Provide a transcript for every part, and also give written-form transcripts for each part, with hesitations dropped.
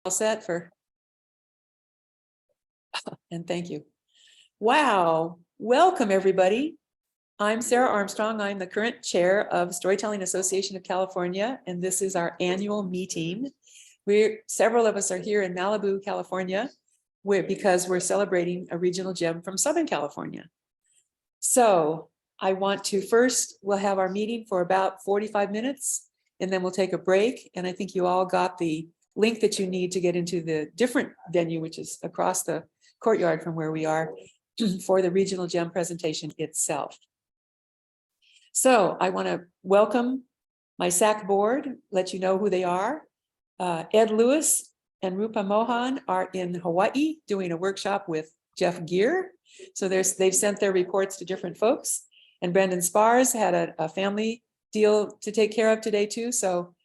All set for, and thank you. Wow, welcome everybody. I'm Sarah Armstrong. I'm the current chair of Storytelling Association of California, and this is our annual meeting. Several of us are here in Malibu, California, because we're celebrating a regional gem from Southern California. So I want to first, we'll have our meeting for about 45 minutes, and then we'll take a break. And I think you all got the link that you need to get into the different venue, which is across the courtyard from where we are, for the regional gem presentation itself. So I want to welcome my SAC board, let you know who they are. Ed Lewis and Rupa Mohan are in Hawaii doing a workshop with Jeff Gear. So they've sent their reports to different folks. And Brendan Spars had a family deal to take care of today too. So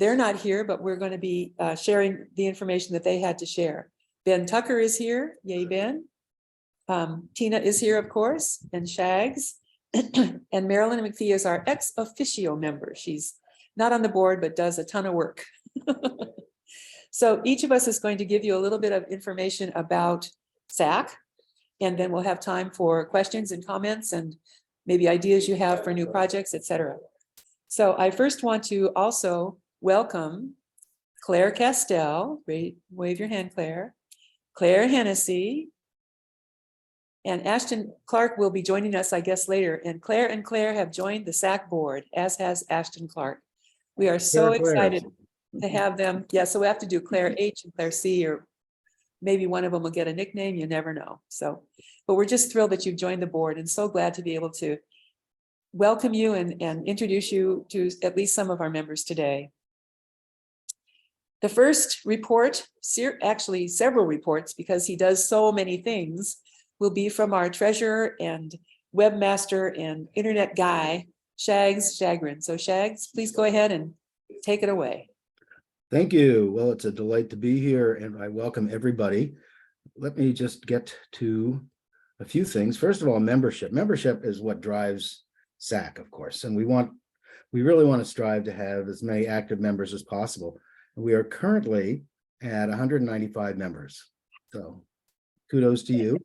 they're not here, but we're going to be sharing the information that they had to share. Ben Tucker is here. Yay, Ben. Tina is here, of course, and Shags. And Marilyn McPhee is our ex officio member. She's not on the board, but does a ton of work. So each of us is going to give you a little bit of information about SAC, and then we'll have time for questions and comments and maybe ideas you have for new projects, etc. So I first want to also welcome Claire Castell. Wave your hand, Claire. Claire Hennessy. And Ashton Clark will be joining us, I guess, later. And Claire have joined the SAC board, as has Ashton Clark. We are so excited to have them. Yeah, so we have to do Claire H and Claire C, or maybe one of them will get a nickname, you never know. So, but we're just thrilled that you've joined the board and so glad to be able to welcome you and introduce you to at least some of our members today. The first report, actually several reports, because he does so many things, will be from our treasurer and webmaster and internet guy, Shags Shagrin. So Shags, please go ahead and take it away. Thank you. Well, it's a delight to be here and I welcome everybody. Let me just get to a few things. First of all, membership. Membership is what drives SAC, of course, and we really want to strive to have as many active members as possible. We are currently at 195 members. So kudos to you.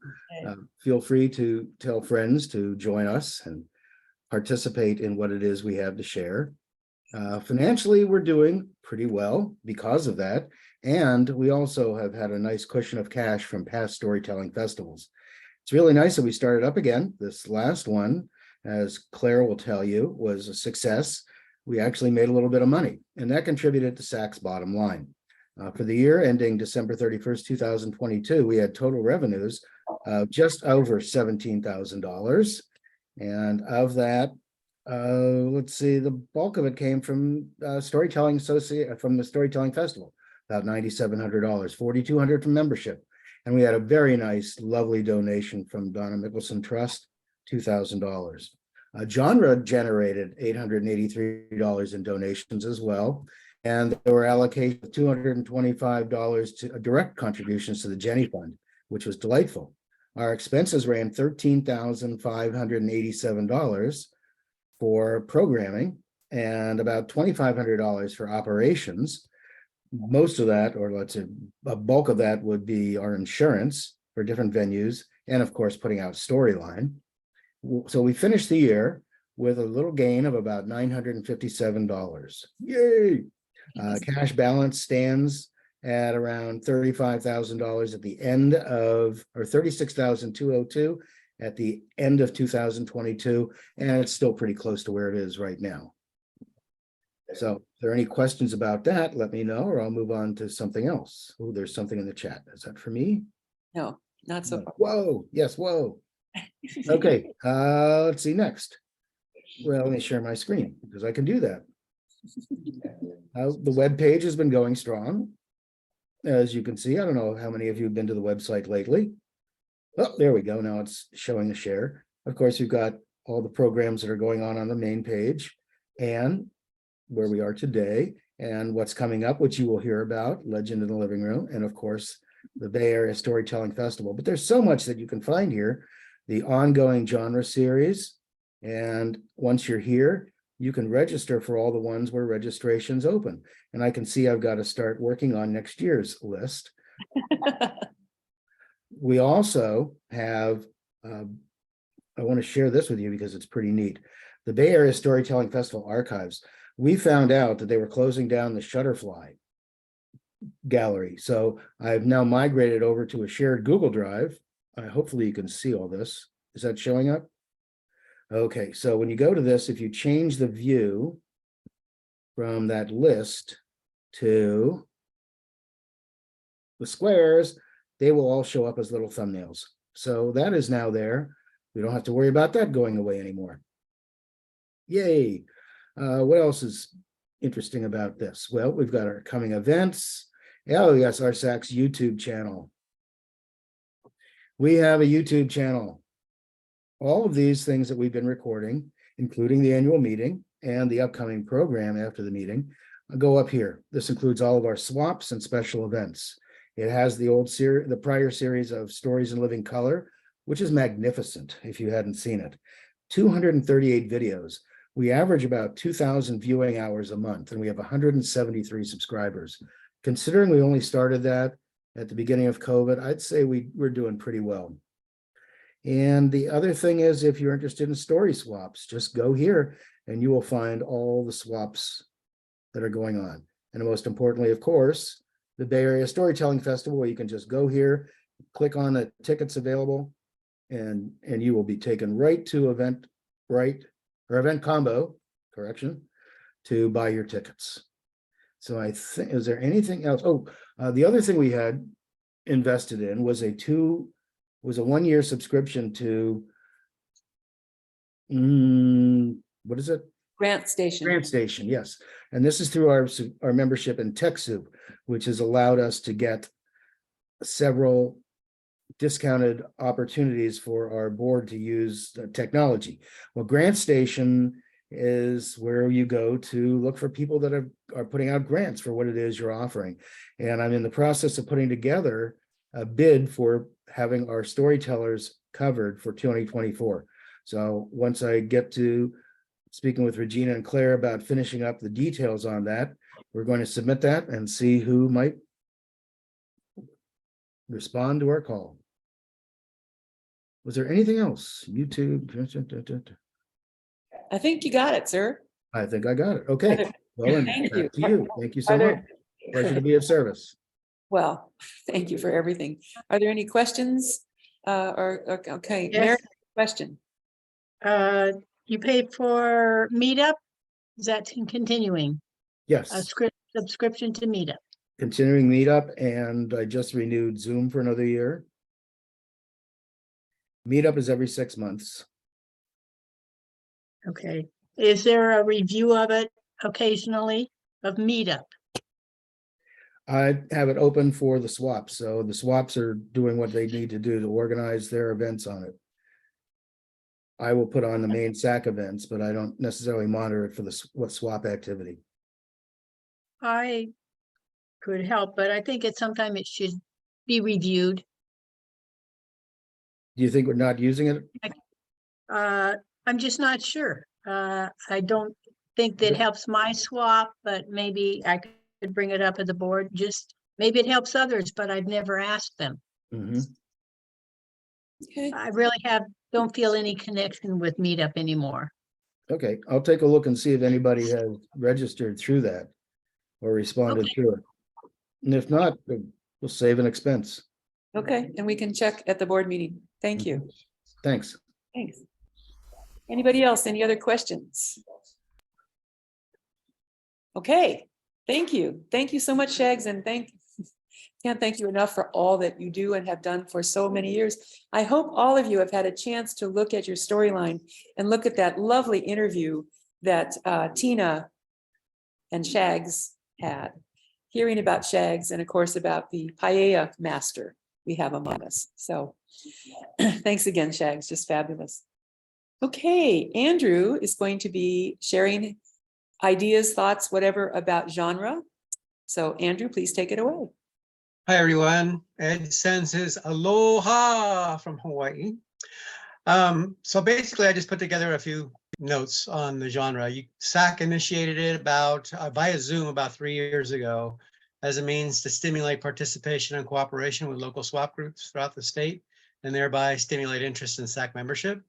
Feel free to tell friends to join us and participate in what it is we have to share. Financially, we're doing pretty well because of that. And we also have had a nice cushion of cash from past storytelling festivals. It's really nice that we started up again. This last one, as Claire will tell you, was a success. We actually made a little bit of money, and that contributed to SAC's bottom line. For the year ending December 31st, 2022, we had total revenues of just over $17,000. And of that, let's see, the bulk of it came from from the Storytelling Festival, about $9,700, $4,200 from membership. And we had a very nice, lovely donation from Donna Mickelson Trust, $2,000. Genre generated $883 in donations as well. And there were allocated $225 to direct contributions to the Jenny Fund, which was delightful. Our expenses ran $13,587 for programming and about $2,500 for operations. Most of that, or let's say a bulk of that, would be our insurance for different venues, and of course, putting out Storyline. So we finished the year with a little gain of about $957. Yay! Cash balance stands at around $35,000 at the end of, or $36,202 at the end of 2022, and it's still pretty close to where it is right now. So if there are any questions about that, let me know, or I'll move on to something else. Oh, there's something in the chat. Is that for me? No, not so far. Whoa, yes, whoa. Okay, let's see next. Well, let me share my screen because I can do that. The web page has been going strong, as you can see. I don't know how many of you have been to the website lately. Oh, there we go. Now it's showing the share. Of course, you've got all the programs that are going on the main page and where we are today and what's coming up, which you will hear about, Legend in the Living Room, and of course, the Bay Area Storytelling Festival. But there's so much that you can find here. The ongoing genre series. And once you're here, you can register for all the ones where registration's open. And I can see I've got to start working on next year's list. We also have, I want to share this with you because it's pretty neat. The Bay Area Storytelling Festival archives. We found out that they were closing down the Shutterfly gallery. So I've now migrated over to a shared Google Drive. Hopefully you can see all this. Is that showing up? Okay, so when you go to this, if you change the view from that list to the squares, they will all show up as little thumbnails. So that is now there. We don't have to worry about that going away anymore. Yay. What else is interesting about this? Well, we've got our coming events. Oh, yes, our SAC's YouTube channel. We have a YouTube channel. All of these things that we've been recording, including the annual meeting and the upcoming program after the meeting, go up here. This includes all of our swaps and special events. It has the prior series of Stories in Living Color, which is magnificent if you hadn't seen it. 238 videos. We average about 2,000 viewing hours a month, and we have 173 subscribers. Considering we only started that at the beginning of COVID, I'd say we're doing pretty well. And the other thing is, if you're interested in story swaps, just go here and you will find all the swaps that are going on. And most importantly, of course, the Bay Area Storytelling Festival, where you can just go here, click on the tickets available, and you will be taken right to event combo, correction, to buy your tickets. So I think, is there anything else? Oh, the other thing we had invested in was a 1-year subscription to, what is it? Grant Station. Grant Station, yes. And this is through our membership in TechSoup, which has allowed us to get several discounted opportunities for our board to use technology. Well, Grant Station is where you go to look for people that are putting out grants for what it is you're offering. And I'm in the process of putting together a bid for having our storytellers covered for 2024. So once I get to speaking with Regina and Claire about finishing up the details on that, we're going to submit that and see who might respond to our call. Was there anything else? YouTube? I think you got it, sir. I think I got it. Okay. Well, then Thank you. back to you. Thank you so Are much. there- Pleasure to be of service. Well, thank you for everything. Are there any questions? Okay, Yes. Mary, question. You pay for Meetup? Is that continuing? A Yes, subscription to Meetup? continuing meetup, and I just renewed Zoom for another year. Meetup is every 6 months. Okay. Is there a review of it occasionally of Meetup? I have it open for the swaps, so the swaps are doing what they need to do to organize their events on it. I will put on the main SAC events, but I don't necessarily monitor it for what swap activity. I could help, but I think sometime it should be reviewed. Do you think we're not using it? I'm just not sure. I don't think that helps my swap, but maybe I could bring it up at the board. Just maybe it helps others, but I've never asked them. Mhm. Okay, I really don't feel any connection with Meetup anymore. Okay, I'll take a look and see if anybody has registered through that or responded Okay. to it. And if not, we'll save an expense. okay, and we can check at the board meeting. Thank you. Thanks. Thanks. Anybody else? Any other questions? Okay, thank you. Thank you so much, Shags, and can't thank you enough for all that you do and have done for so many years. I hope all of you have had a chance to look at your storyline and look at that lovely interview that Tina and Shags had, hearing about Shags and of course about the paella master we have among us. So thanks again, Shags, just fabulous. Okay, Andrew is going to be sharing ideas, thoughts, whatever about genre. So Andrew, please take it away. Hi, everyone. Ed sends his aloha from Hawaii. So basically, I just put together a few notes on the genre. SAC initiated it about via Zoom about 3 years ago as a means to stimulate participation and cooperation with local swap groups throughout the state and thereby stimulate interest in SAC membership.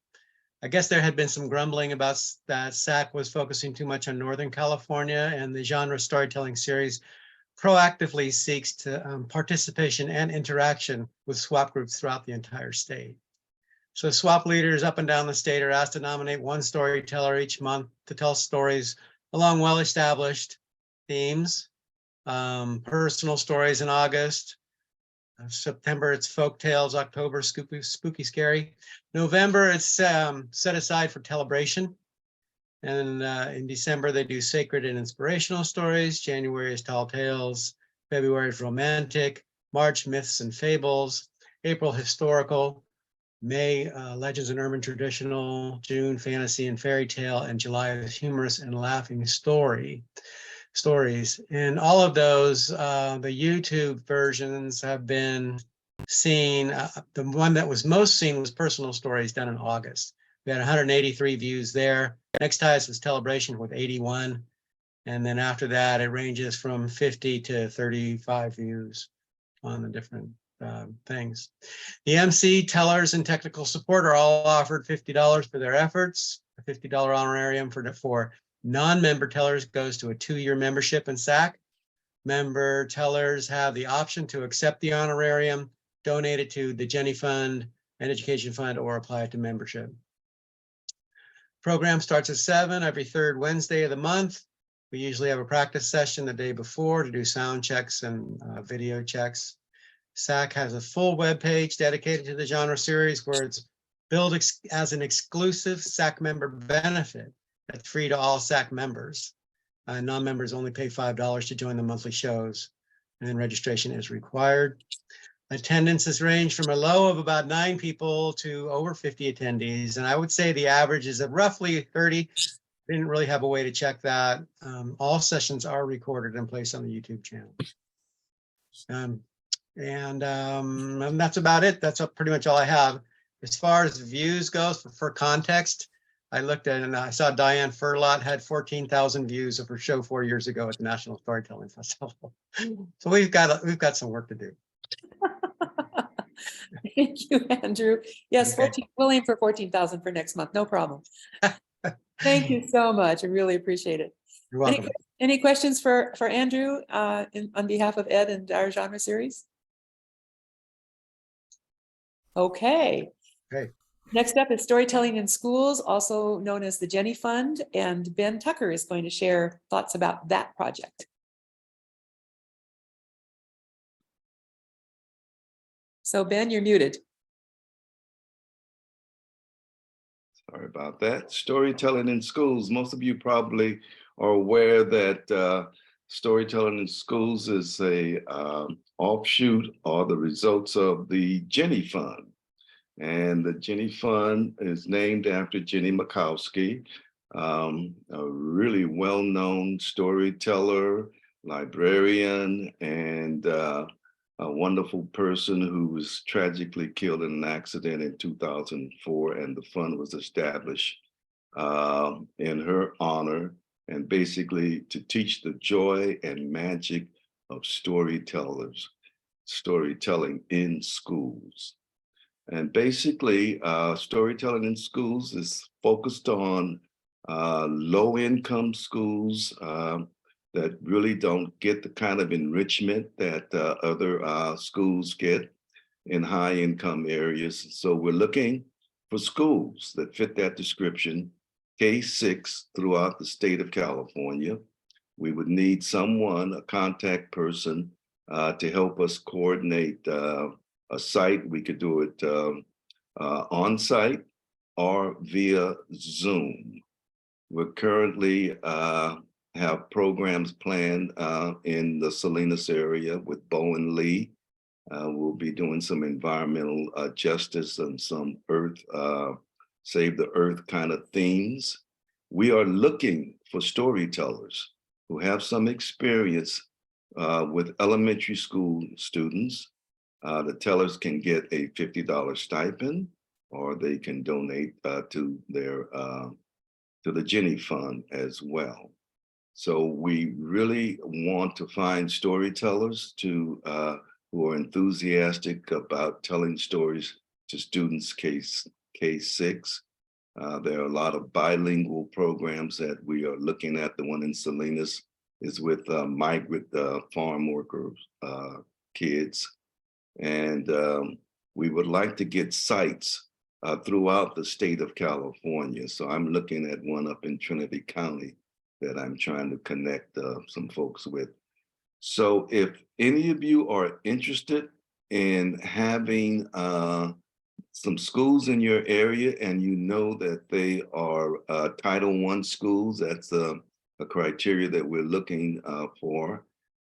I guess there had been some grumbling about that SAC was focusing too much on Northern California, and the genre storytelling series proactively seeks to participation and interaction with swap groups throughout the entire state. So swap leaders up and down the state are asked to nominate one storyteller each month to tell stories along well-established themes. Personal stories in August. September, it's folk tales. October, spooky, scary. November, it's set aside for celebration. And in December, they do sacred and inspirational stories. January is tall tales. February is romantic. March, myths and fables. April, historical. May, legends and urban traditional. June, fantasy and fairy tale. And July is humorous and laughing stories. And all of those, the YouTube versions have been seen. The one that was most seen was personal stories done in August. We had 183 views there. Next highest was celebration with 81. And then after that, it ranges from 50 to 35 views on the different things. The MC, tellers, and technical support are all offered $50 for their efforts. A $50 honorarium for non-member tellers goes to a 2-year membership in SAC. Member tellers have the option to accept the honorarium, donate it to the Jenny Fund and Education Fund, or apply it to membership. Program starts at 7 every third Wednesday of the month. We usually have a practice session the day before to do sound checks and video checks. SAC has a full web page dedicated to the genre series where it's billed as an exclusive SAC member benefit that's free to all SAC members. Non-members only pay $5 to join the monthly shows, and then registration is required. Attendances range from a low of about 9 people to over 50 attendees, and I would say the average is roughly 30. Didn't really have a way to check that. All sessions are recorded and placed on the YouTube channel. And that's about it. That's pretty much all I have. As far as views goes, for context, I looked at it and I saw Diane Furlot had 14,000 views of her show 4 years ago at the National Storytelling Festival. So we've got some work to do. Thank you, Andrew. Yes, Okay. 14, we'll aim for 14,000 for next month. No problem. Thank you so much. I really appreciate it. You're welcome. Any questions for Andrew on behalf of Ed and our genre series? Okay. Okay. Next up is Storytelling in Schools, also known as the Jenny Fund, and Ben Tucker is going to share thoughts about that project. So Ben, you're muted. Sorry about that. Storytelling in schools. Most of you probably are aware that storytelling in schools is a offshoot or the results of the Jenny Fund. And the Jenny Fund is named after Jenny Mikowski, a really well-known storyteller, librarian, and a wonderful person who was tragically killed in an accident in 2004, and the fund was established in her honor, and basically to teach the joy and magic of storytelling in schools. And basically, storytelling in schools is focused on low-income schools that really don't get the kind of enrichment that other schools get in high-income areas. So we're looking for schools that fit that description, K-6 throughout the state of California. We would need someone, a contact person, to help us coordinate a site. We could do it on site or via Zoom. We're currently have programs planned in the Salinas area with Bowen Lee. We'll be doing some environmental justice and some earth, save the earth kind of themes. We are looking for storytellers who have some experience with elementary school students. The tellers can get a $50 stipend, or they can donate to their to the Jenny Fund as well. So we really want to find storytellers who are enthusiastic about telling stories to students K-6. There are a lot of bilingual programs that we are looking at. The one in Salinas is with migrant farm workers, kids. And we would like to get sites throughout the state of California. So I'm looking at one up in Trinity County that I'm trying to connect some folks with. So if any of you are interested in having some schools in your area and you know that they are Title I schools, that's a criteria that we're looking for.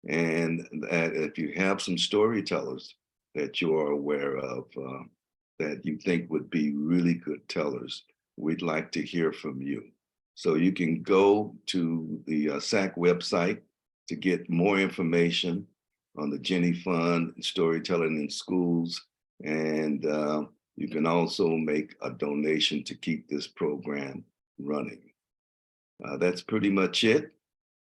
And that if you have some storytellers that you are aware of that you think would be really good tellers, we'd like to hear from you. So you can go to the SAC website to get more information on the Jenny Fund, storytelling in schools, and you can also make a donation to keep this program running. That's pretty much it.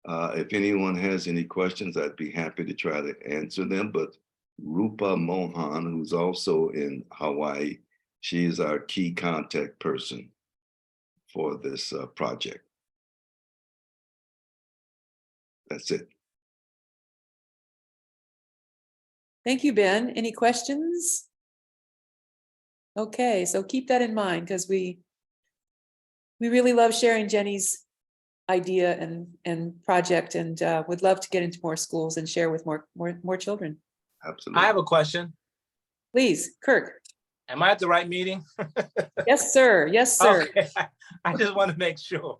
If anyone has any questions, I'd be happy to try to answer them, but Rupa Mohan, who's also in Hawaii, she is our key contact person for this project. That's it. Thank you, Ben. Any questions? Okay, so keep that in mind because we really love sharing Jenny's idea and project, and would love to get into more schools and share with more children. Absolutely. I have a question. Please, Kirk. Am I at the right meeting? Yes, sir. Yes, sir. Okay. I just want to make sure.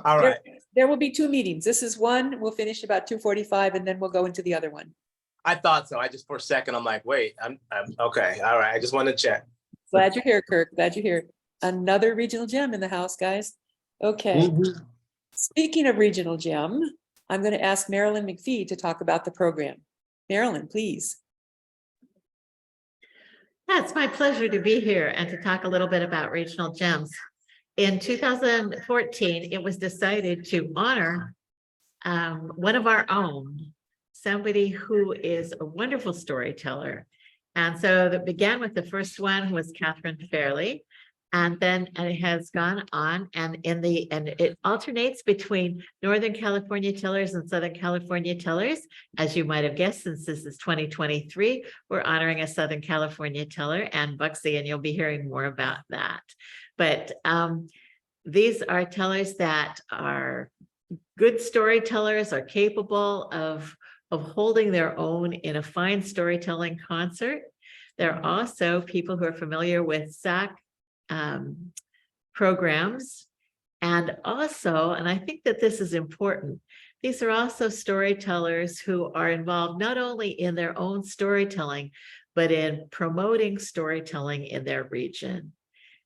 All right. There will be 2 meetings. This is one. We'll finish about 2:45 and then we'll go into the other one. I thought so. I just for a second, I'm like, wait, I'm okay. All right. I just wanted to check. Glad you're here, Kirk. Glad you're here. Another regional gem in the house, guys. Okay. Speaking of regional gem, I'm going to ask Marilyn McPhee to talk about the program. Marilyn, please. Yeah, it's my pleasure to be here and to talk a little bit about regional gems. In 2014, it was decided to honor one of our own, somebody who is a wonderful storyteller. And so that began with the first one, who was Catherine Fairley. And then it has gone on, and it alternates between Northern California tellers and Southern California tellers. As you might have guessed, since this is 2023, we're honoring a Southern California teller, Ann Buxey, and you'll be hearing more about that. But these are tellers that are good storytellers, are capable of holding their own in a fine storytelling concert. They're also people who are familiar with SAC programs. And also, and I think that this is important, these are also storytellers who are involved not only in their own storytelling, but in promoting storytelling in their region.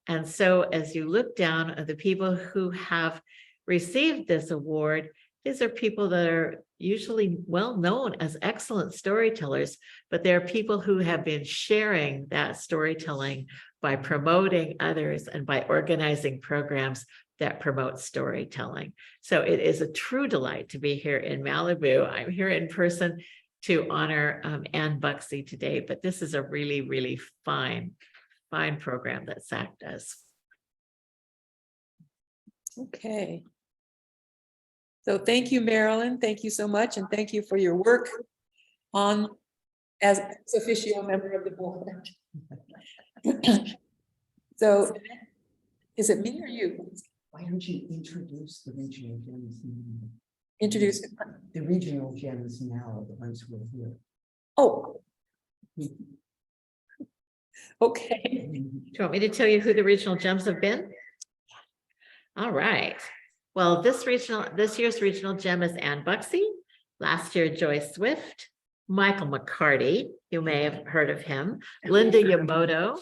And so as you look down at the people who have received this award, these are people that are usually well known as excellent storytellers, but they're people who have been sharing that storytelling by promoting others and by organizing programs that promote storytelling. So it is a true delight to be here in Malibu. I'm here in person to honor Ann Buxey today, but this is a really, really fine program that SAC does. Okay. So thank you, Marilyn. Thank you so much. And thank you for your work as ex officio member of the board. So is it me or you? Why don't you introduce the regional gems? Introduce. The regional gems now, the ones who are here. Oh. Okay. Do you want me to tell you who the regional gems have been? All right. Well, this year's regional gem is Ann Buxey. Last year, Joyce Swift, Michael McCarty, you may have heard of him, Linda Yamoto.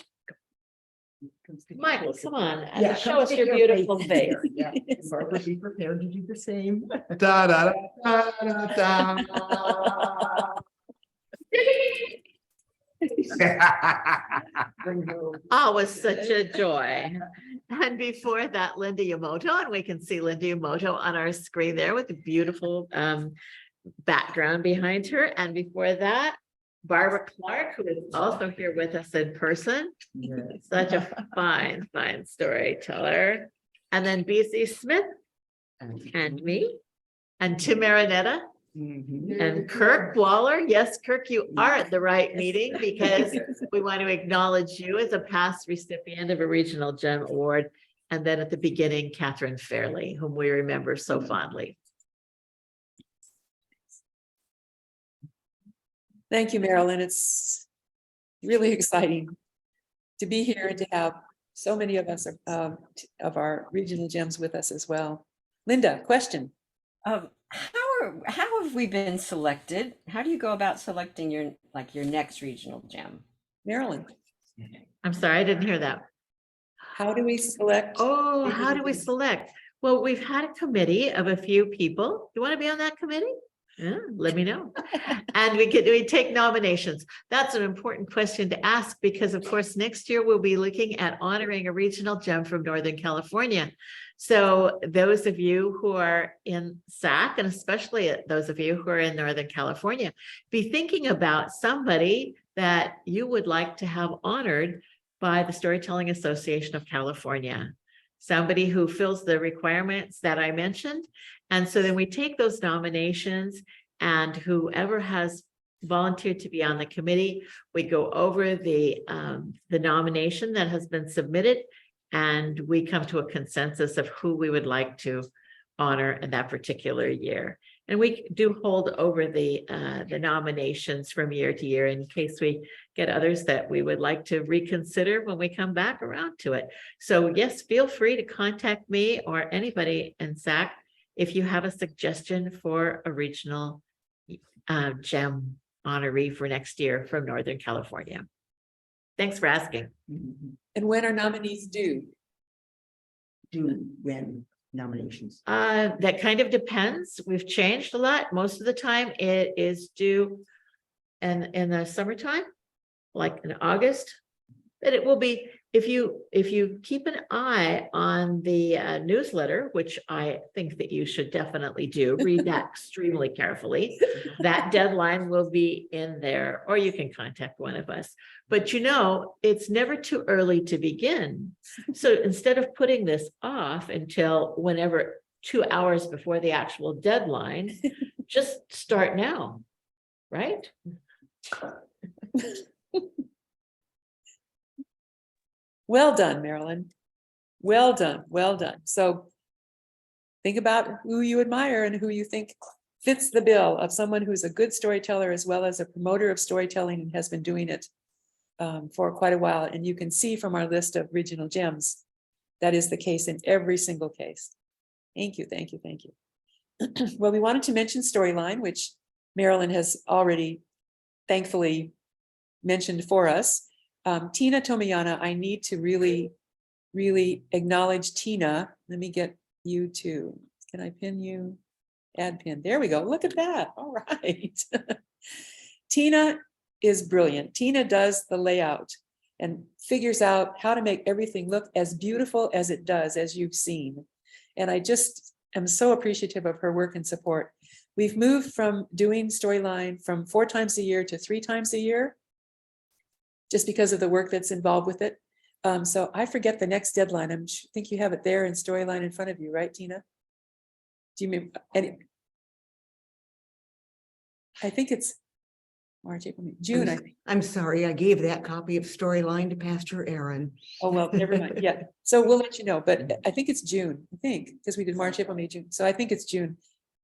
Michael, come on, Yeah, show come us stick your your beautiful face face. here. Yeah, Barbara, be prepared to do the same. Da, da, da, da, da, da. Always such a joy. And before that, Linda Yamoto, and we can see Linda Yamoto on our screen there with the beautiful background behind her. And before that, Barbara Clark, who is also here with us in person. Such a fine, fine storyteller. And then BC Smith and me and Tim Marinetta and Kirk Waller. Yes, Kirk, you are at the right meeting because we want to acknowledge you as a past recipient of a Regional Gem Award. And then at the beginning, Catherine Fairley, whom we remember so fondly. Thank you, Marilyn. It's really exciting to be here and to have so many of us of our regional gems with us as well. Linda, question. How have we been selected? How do you go about selecting your next regional gem? Marilyn, I'm sorry, I didn't hear that. how do we select? Oh, how do we select? Well, we've had a committee of a few people. You want to be on that committee? Yeah, let me know. And we take nominations. That's an important question to ask because of course, next year we'll be looking at honoring a regional gem from Northern California. So those of you who are in SAC, and especially those of you who are in Northern California, be thinking about somebody that you would like to have honored by the Storytelling Association of California. Somebody who fills the requirements that I mentioned. And so then we take those nominations and whoever has volunteered to be on the committee, we go over the nomination that has been submitted and we come to a consensus of who we would like to honor in that particular year. And we do hold over the nominations from year to year in case we get others that we would like to reconsider when we come back around to it. So yes, feel free to contact me or anybody in SAC if you have a suggestion for a regional gem honoree for next year from Northern California. Thanks for asking. And when are nominees due? When nominations. That kind of depends. We've changed a lot. Most of the time it is due in the summertime, like in August. But it will be, if you keep an eye on the newsletter, which I think that you should definitely do, read that extremely carefully. That deadline will be in there, or you can contact one of us. But you know, it's never too early to begin. So instead of putting this off until whenever 2 hours before the actual deadline, just start now, right? Well done, Marilyn. Well done, well done. So think about who you admire and who you think fits the bill of someone who's a good storyteller as well as a promoter of storytelling and has been doing it for quite a while. And you can see from our list of regional gems, that is the case in every single case. Thank you, thank you, thank you. Well, we wanted to mention Storyline, which Marilyn has already thankfully mentioned for us. Tina Tomayana, I need to really acknowledge Tina. Let me get you to, can I pin you? Add pin, there we go, look at that, all right. Tina is brilliant. Tina does the layout and figures out how to make everything look as beautiful as it does, as you've seen. And I just am so appreciative of her work and support. We've moved from doing Storyline from 4 times a year to 3 times a year, just because of the work that's involved with it. So I forget the next deadline. I think you have it there in Storyline in front of you, right, Tina? Do you mean any? I think it's March, April, May, June, I think. I'm sorry, I gave that copy of Storyline to Pastor Aaron. Oh, well, never mind. Yeah. So we'll let you know, but I think it's June, I think, because we did March, April, May, June. So I think it's June.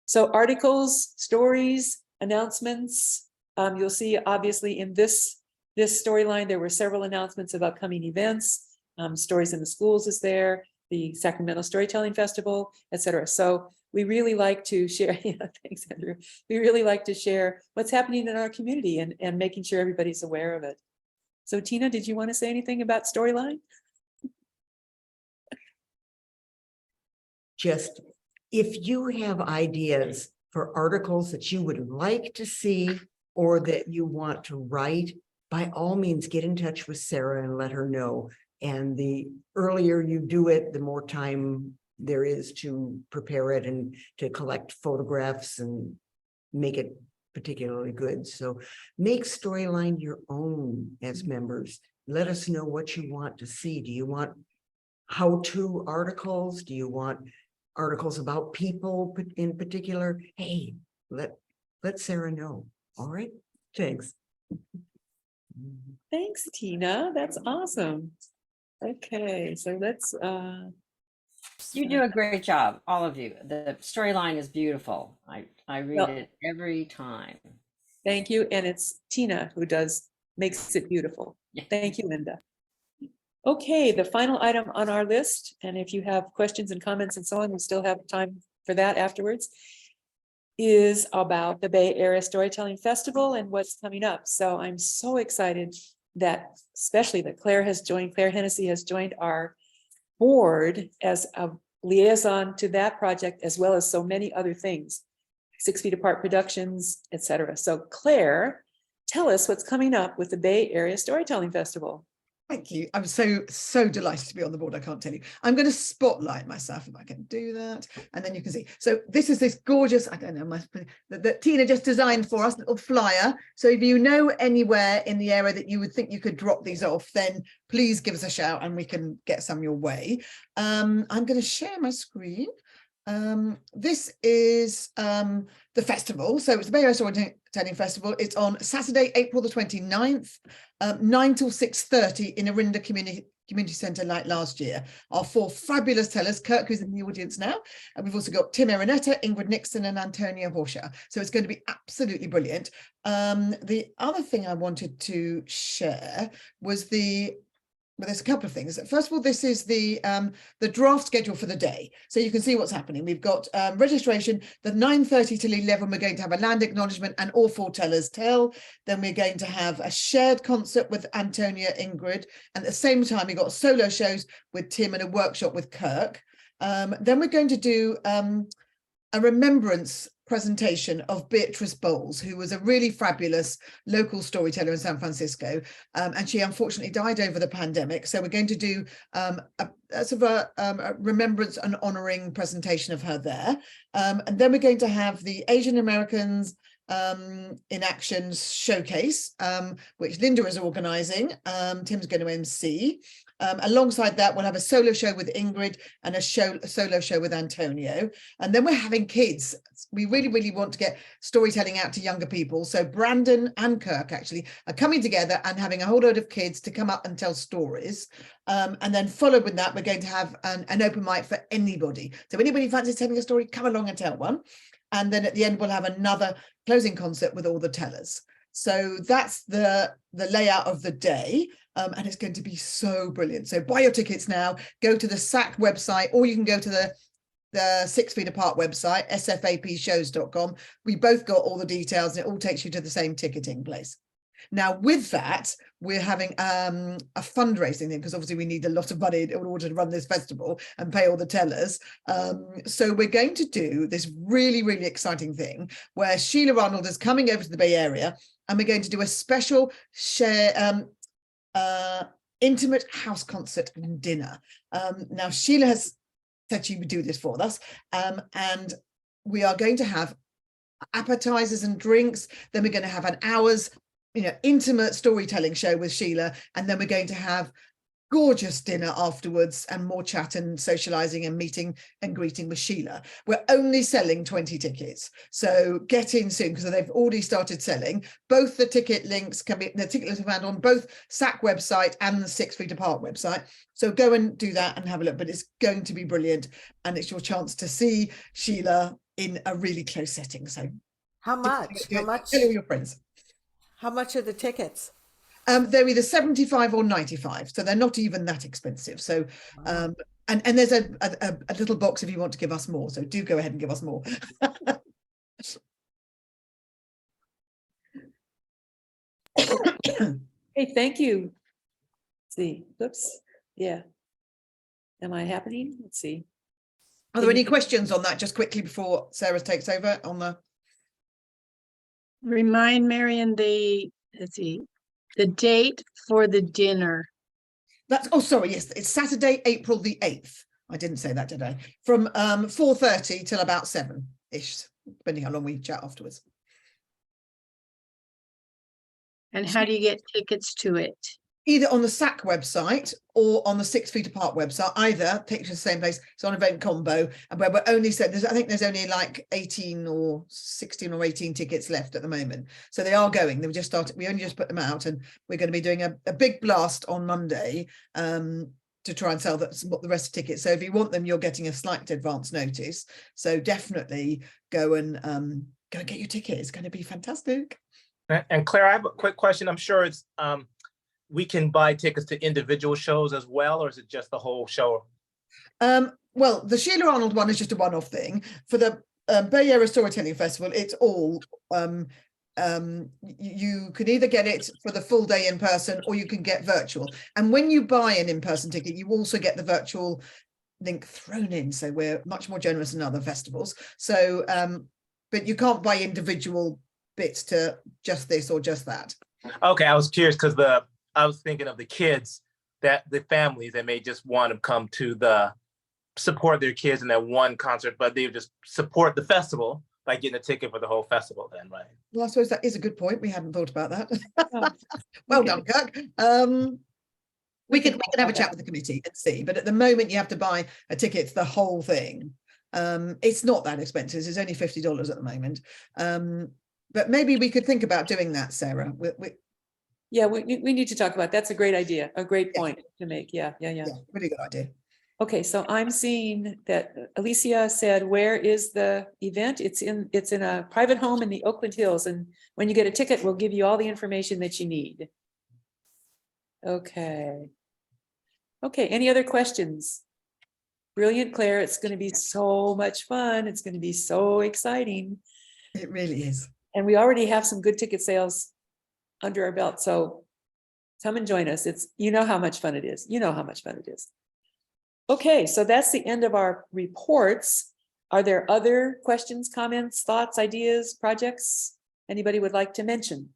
So articles, stories, announcements. You'll see obviously in this Storyline, there were several announcements of upcoming events. Stories in the Schools is there, the Sacramento Storytelling Festival, etc. So we really like to share, yeah, thanks, Andrew. We really like to share what's happening in our community and making sure everybody's aware of it. So Tina, did you want to say anything about Storyline? Just, if you have ideas for articles that you would like to see or that you want to write, by all means, get in touch with Sarah and let her know. And the earlier you do it, the more time there is to prepare it and to collect photographs and make it particularly good. So make Storyline your own as members. Let us know what you want to see. Do you want how-to articles? Do you want articles about people in particular? Hey, let Sarah know. All right, thanks. Thanks, Tina. That's awesome. Okay, so let's You do a great job, all of you. The storyline is beautiful. I read Well- it every time. thank you. And it's Tina who makes it beautiful. Yeah. Thank you, Linda. Okay, the final item on our list, and if you have questions and comments and so on, we still have time for that afterwards, is about the Bay Area Storytelling Festival and what's coming up. So I'm so excited that, especially that Claire Hennessy has joined our board as a liaison to that project, as well as so many other things, 6 Feet Apart Productions, etc. So Claire, tell us what's coming up with the Bay Area Storytelling Festival. Thank you. I'm so delighted to be on the board. I can't tell you. I'm going to spotlight myself if I can do that, and then you can see. So this is this gorgeous, I don't know, that Tina just designed for us, little flyer. So if you know anywhere in the area that you would think you could drop these off, then please give us a shout and we can get some your way. I'm going to share my screen. This is the festival. So it's the Bay Area Storytelling Festival. It's on Saturday, April the 29th, 9 till 6:30 in Arinda Community Centre like last year. Our 4 fabulous tellers, Kirk, who's in the audience now, and we've also got Tim Araneta, Ingrid Nixon and Antonia Horscher. So it's going to be absolutely brilliant. The other thing I wanted to share was well, there's a couple of things. First of all, this is the draft schedule for the day. So you can see what's happening. We've got registration, the 9:30 till 11, we're going to have a land acknowledgement and all 4 tellers tell. Then we're going to have a shared concert with Antonia, Ingrid. And at the same time, we've got solo shows with Tim and a workshop with Kirk. Then we're going to do a remembrance presentation of Beatrice Bowles, who was a really fabulous local storyteller in San Francisco, and she unfortunately died over the pandemic. So we're going to do a sort of a remembrance and honouring presentation of her there, and then we're going to have the Asian Americans in Actions showcase, which Linda is organising. Tim's going to MC. Alongside that, we'll have a solo show with Ingrid and a solo show with Antonio. And then we're having kids. We really, really want to get storytelling out to younger people. So Brandon and Kirk actually are coming together and having a whole load of kids to come up and tell stories. And then followed with that, we're going to have an open mic for anybody. So anybody fancies telling a story, come along and tell one. And then at the end, we'll have another closing concert with all the tellers. So that's the layout of the day. And it's going to be so brilliant. So buy your tickets now, go to the SAC website, or you can go to the 6 Feet Apart website, sfapshows.com. We both got all the details and it all takes you to the same ticketing place. Now, with that, we're having a fundraising thing, because obviously we need a lot of money in order to run this festival and pay all the tellers. So we're going to do this really, really exciting thing where Sheila Arnold is coming over to the Bay Area, and we're going to do a special intimate house concert and dinner. Now, Sheila has said she would do this for us, and we are going to have appetizers and drinks. Then we're going to have an hour's intimate storytelling show with Sheila, and then we're going to have gorgeous dinner afterwards and more chat and socializing and meeting and greeting with Sheila. We're only selling 20 tickets, so get in soon because they've already started selling. Both the ticket links can be found on both SAC website and the 6 Feet Apart website. So go and do that and have a look, but it's going to be brilliant, and it's your chance to see Sheila in a really close setting. So How much? tell all your friends. How much are the tickets? They're either 75 or 95, so they're not even that expensive. So and there's a little box if you want to give us more, so do go ahead and give us more. Hey, thank you. Let's see, oops, yeah. Am I happening? Let's see. Are there any questions on that just quickly before Sarah takes over on the? Remind Marion let's see, The date for the dinner. That's, oh, sorry, yes, it's Saturday, April the 8th. I didn't say that, did I? From 4:30 till about 7-ish, depending how long we chat afterwards. And how do you get tickets to it? Either on the SAC website or on the 6 Feet Apart website, either take you to the same place. It's on Event Combo, and where we're only said, I think there's only like 18 or 16 or 18 tickets left at the moment. So they are going. They just started. We only just put them out, and we're going to be doing a big blast on Monday to try and sell the rest of the tickets. So if you want them, you're getting a slight advance notice. So definitely go and get your ticket. It's going to be fantastic. And Claire, I have a quick question. I'm sure it's we can buy tickets to individual shows as well, or is it just the whole show? Well, the Sheila Arnold one is just a one-off thing. For the Bay Area Storytelling Festival, it's all you can either get it for the full day in person or you can get virtual. And when you buy an in-person ticket, you also get the virtual link thrown in. So we're much more generous than other festivals. So, but you can't buy individual bits to just this or just that. Okay, I was curious because I was thinking of the kids, that the families that may just want to come to support their kids in that one concert, but they just support the festival by getting a ticket for the whole festival then, right? Well, I suppose that is a good point. We hadn't thought about that. Oh, Well okay. done, Kirk. We can have a chat with the committee and see, but at the moment you have to buy a ticket for the whole thing. It's not that expensive. It's only $50 at the moment. But maybe we could think about doing that, Sarah. Yeah, we need to talk about, that's a great idea, a great Yeah. point to make. Yeah. Really good idea. Okay, so I'm seeing that Alicia said, where is the event? It's in a private home in the Oakland Hills, and when you get a ticket, we'll give you all the information that you need. Okay. Okay, any other questions? Brilliant, Claire. It's going to be so much fun. It's going to be so exciting. It really is. And we already have some good ticket sales under our belt. So come and join us. You know how much fun it is. You know how much fun it is. Okay, so that's the end of our reports. Are there other questions, comments, thoughts, ideas, projects anybody would like to mention?